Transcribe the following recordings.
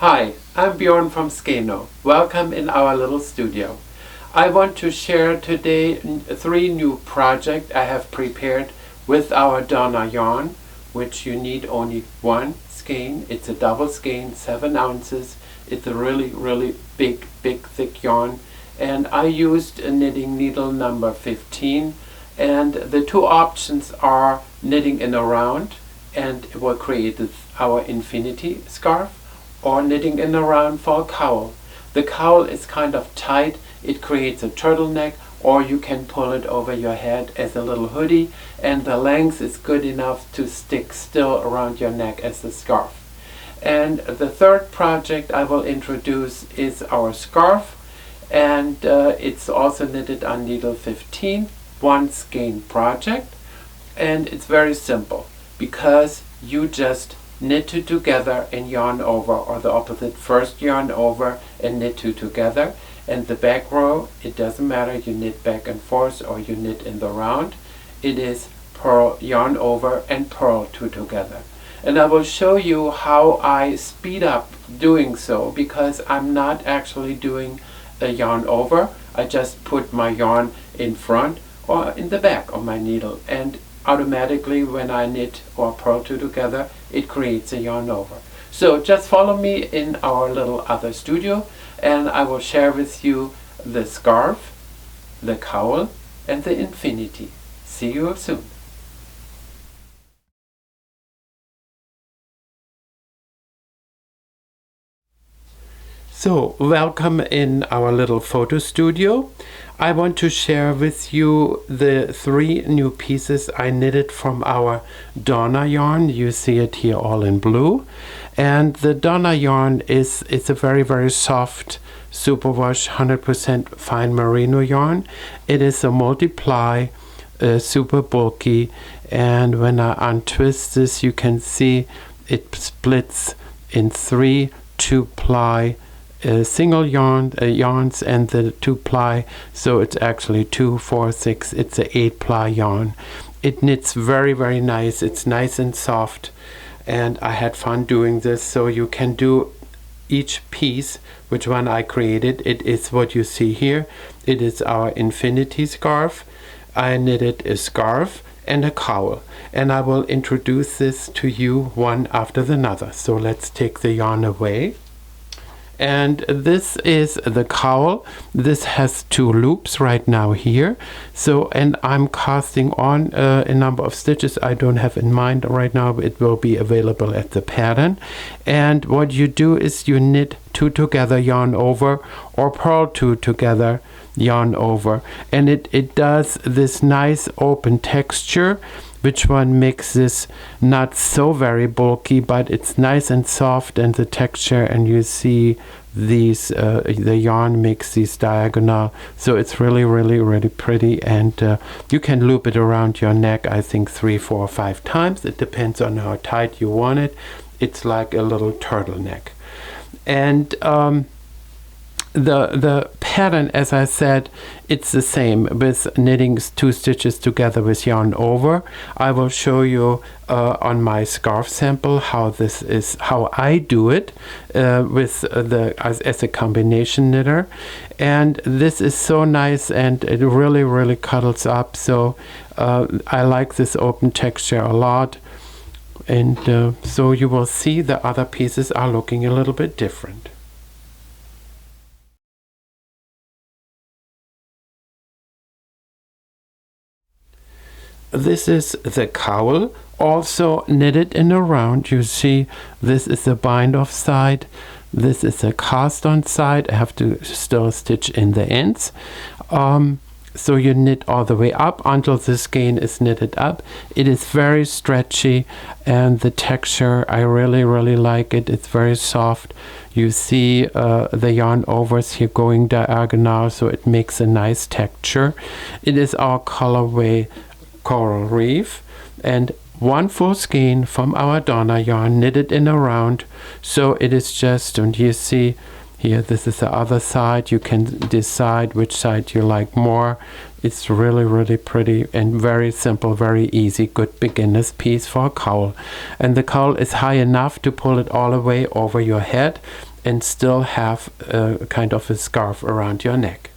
Hi, I'm Bjorn from Skeino. Welcome in our little studio. I want to share today 3 new projects I have prepared with our Donna yarn, which you need only 1 skein. It's a double skein, 7 ounces. It's a really big thick yarn. And I used a knitting needle number 15. And the 2 options are knitting in a round, and it will create our Infinity-Scarf, or knitting in a round for a cowl. The cowl is kind of tight, it creates a turtleneck, or you can pull it over your head as a little hoodie, and the length is good enough to stick still around your neck as a scarf. And the 3rd project I will introduce is our scarf, and it's also knitted on needle 15, 1 skein project, and it's very simple because you just knit 2 together and yarn over, or the opposite, first yarn over and knit 2 together, and the back row, it doesn't matter, you knit back and forth or you knit in the round. It is purl, yarn over and purl 2 together. And I will show you how I speed up doing so, because I'm not actually doing a yarn over. I just put my yarn in front or in the back of my needle, and automatically when I knit or purl 2 together, it creates a yarn over. So just follow me in our little other studio, and I will share with you the scarf, the cowl, and the infinity. See you soon. So, welcome in our little photo studio. I want to share with you the 3 new pieces I knitted from our Donna yarn. You see it here all in blue. And the Donna yarn it's a very soft superwash 100% fine merino yarn. It is a multiply, super bulky, and when I untwist this, you can see it splits in 3 2-ply single yarns and the 2-ply, so it's actually 2, 4, 6. It's a 8-ply yarn. It knits very nice. It's nice and soft, and I had fun doing this. So you can do each piece, which one I created. It is what you see here. It is our infinity scarf. I knitted a scarf and a cowl, and I will introduce this to you one after the other. So let's take the yarn away. And this is the cowl. This has 2 loops right now here. So, and I'm casting on a number of stitches I don't have in mind right now, but it will be available at the pattern. And what you do is you knit 2 together, yarn over, or purl 2 together, yarn over. And it does this nice open texture, which one makes this not so very bulky, but it's nice and soft, and the texture, and you see these the yarn makes these diagonal, so it's really pretty. And you can loop it around your neck, I think 3, 4, 5 times. It depends on how tight you want it. It's like a little turtleneck. And the pattern, as I said, it's the same with knitting 2 stitches together with yarn over. I will show you on my scarf sample how this is, how I do it with as a combination knitter. And this is so nice, and it really cuddles up. So I like this open texture a lot. And so you will see the other pieces are looking a little bit different. This is the cowl, also knitted in a round. You see, this is the bind off side, this is the cast on side. I have to still stitch in the ends. So you knit all the way up until the skein is knitted up. It is very stretchy, and the texture, I really like it. It's very soft. You see the yarn overs here going diagonal, so it makes a nice texture. It is our colorway Coral Reef, and 1 full skein from our Donna yarn knitted in a round. So it is just, and you see here, this is the other side. You can decide which side you like more. It's really pretty and very simple, very easy, good beginner's piece for a cowl. And the cowl is high enough to pull it all the way over your head, and still have a kind of a scarf around your neck.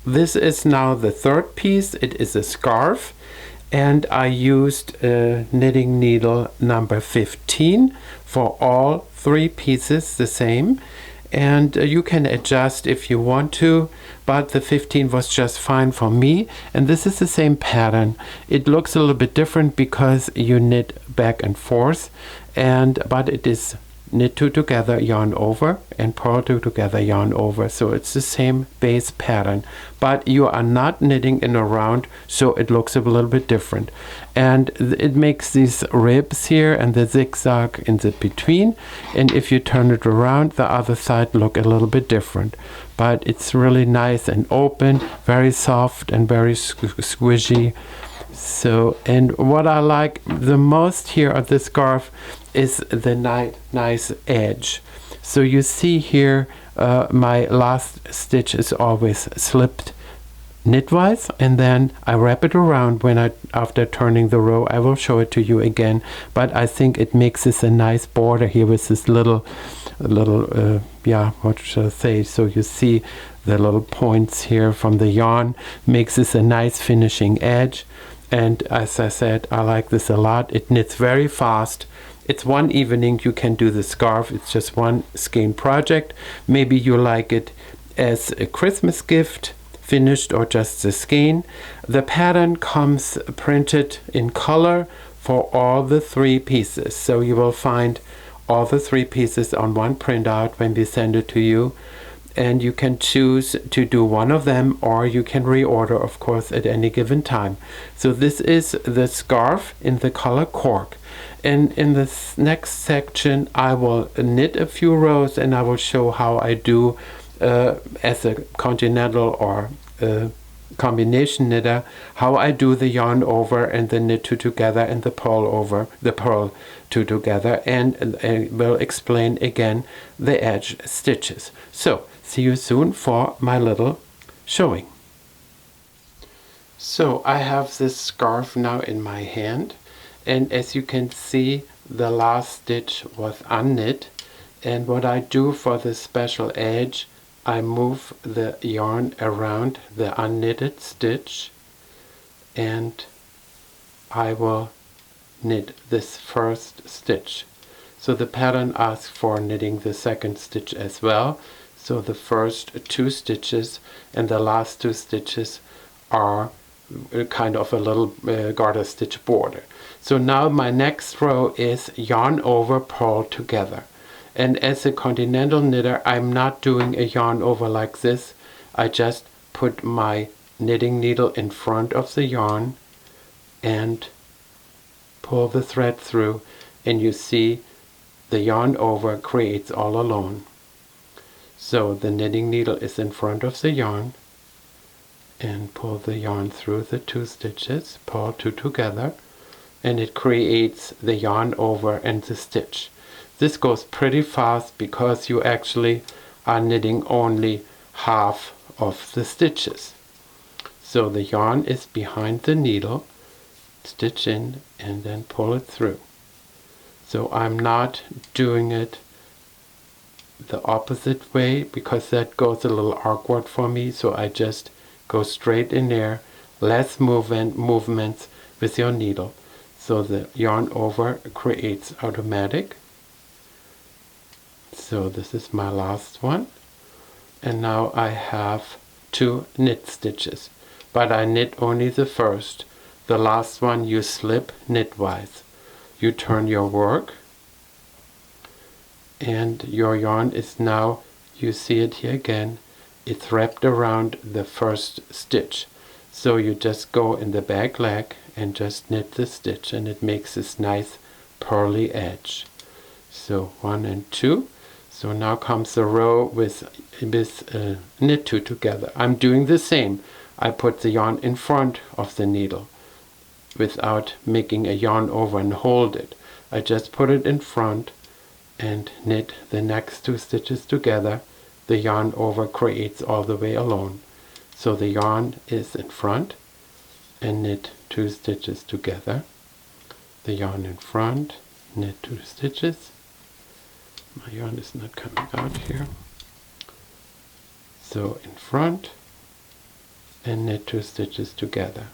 This is now the third piece. It is a scarf, and I used knitting needle number 15 for all three pieces, the same. And you can adjust if you want to, but the 15 was just fine for me. And this is the same pattern. It looks a little bit different because you knit back and forth, but it is knit two together, yarn over, and purl two together, yarn over. So it's the same base pattern, but you are not knitting in a round, so it looks a little bit different. And it makes these ribs here and the zigzag in the between, and if you turn it around, the other side look a little bit different. But it's really nice and open, very soft and very squishy. So, and what I like the most here of the scarf is the nice edge. So you see here my last stitch is always slipped knitwise, and then I wrap it around after turning the row. I will show it to you again, but I think it makes this a nice border here with this little what should I say, so you see the little points here from the yarn, makes this a nice finishing edge. And as I said, I like this a lot. It knits very fast. It's one evening you can do the scarf. It's just one skein project. Maybe you like it as a Christmas gift, finished, or just the skein. The pattern comes printed in color for all the three pieces. So you will find all the three pieces on one printout when we send it to you. And you can choose to do one of them, or you can reorder, of course, at any given time. So this is the scarf in the color cork. And in this next section, I will knit a few rows, and I will show how I do as a continental or combination knitter, how I do the yarn over and the knit two together and the purl two together, and I will explain again the edge stitches. So see you soon for my little showing. So I have this scarf now in my hand, and as you can see, the last stitch was unknit, and what I do for the special edge, I move the yarn around the unknitted stitch, and I will knit this first stitch. So the pattern asks for knitting the second stitch as well. So the first two stitches and the last two stitches are kind of a little garter stitch border. So now my next row is yarn over, purl together. And as a continental knitter, I'm not doing a yarn over like this. I just put my knitting needle in front of the yarn and pull the thread through, and you see the yarn over creates all alone. So the knitting needle is in front of the yarn, and pull the yarn through the two stitches, purl two together, and it creates the yarn over and the stitch. This goes pretty fast because you actually are knitting only half of the stitches. So the yarn is behind the needle, stitch in, and then pull it through. So I'm not doing it the opposite way because that goes a little awkward for me, so I just go straight in there, less movements with your needle. So the yarn over creates automatic. So this is my last one, and now I have two knit stitches, but I knit only the first. The last one you slip knitwise. You turn your work, and your yarn is now, you see it here again, it's wrapped around the first stitch. So you just go in the back leg and just knit the stitch, and it makes this nice pearly edge. So 1 and 2. So now comes the row with knit two together. I'm doing the same. I put the yarn in front of the needle without making a yarn over and hold it. I just put it in front and knit the next two stitches together. The yarn over creates all the way alone. So the yarn is in front and knit 2 stitches together. The yarn in front, knit 2 stitches. My yarn is not coming out here. So in front and knit 2 stitches together.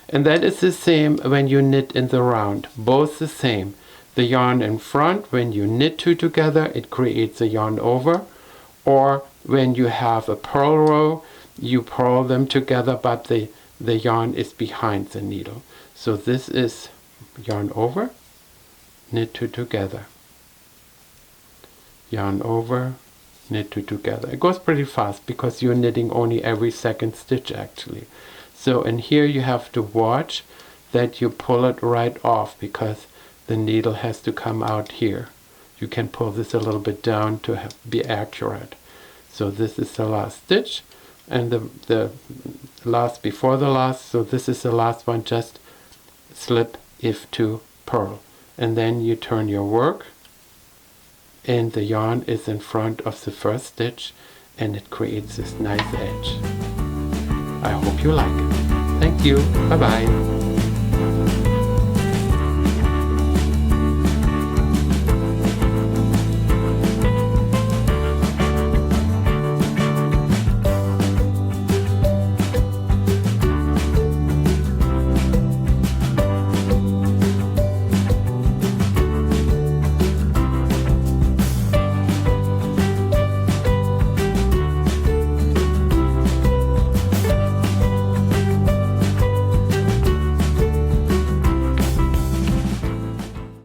And that is the same when you knit in the round, both the same. The yarn in front, when you knit 2 together, it creates a yarn over, or when you have a purl row, you purl them together, but the yarn is behind the needle. So this is yarn over, knit 2 together, yarn over, knit 2 together. It goes pretty fast because you're knitting only every second stitch actually. So in here you have to watch that you pull it right off because the needle has to come out here. You can pull this a little bit down to be accurate. So this is the last stitch and the last before the last. So this is the last one, just slip if to purl. And then you turn your work and the yarn is in front of the first stitch and it creates this nice edge. I hope you like it. Thank you. Bye-bye.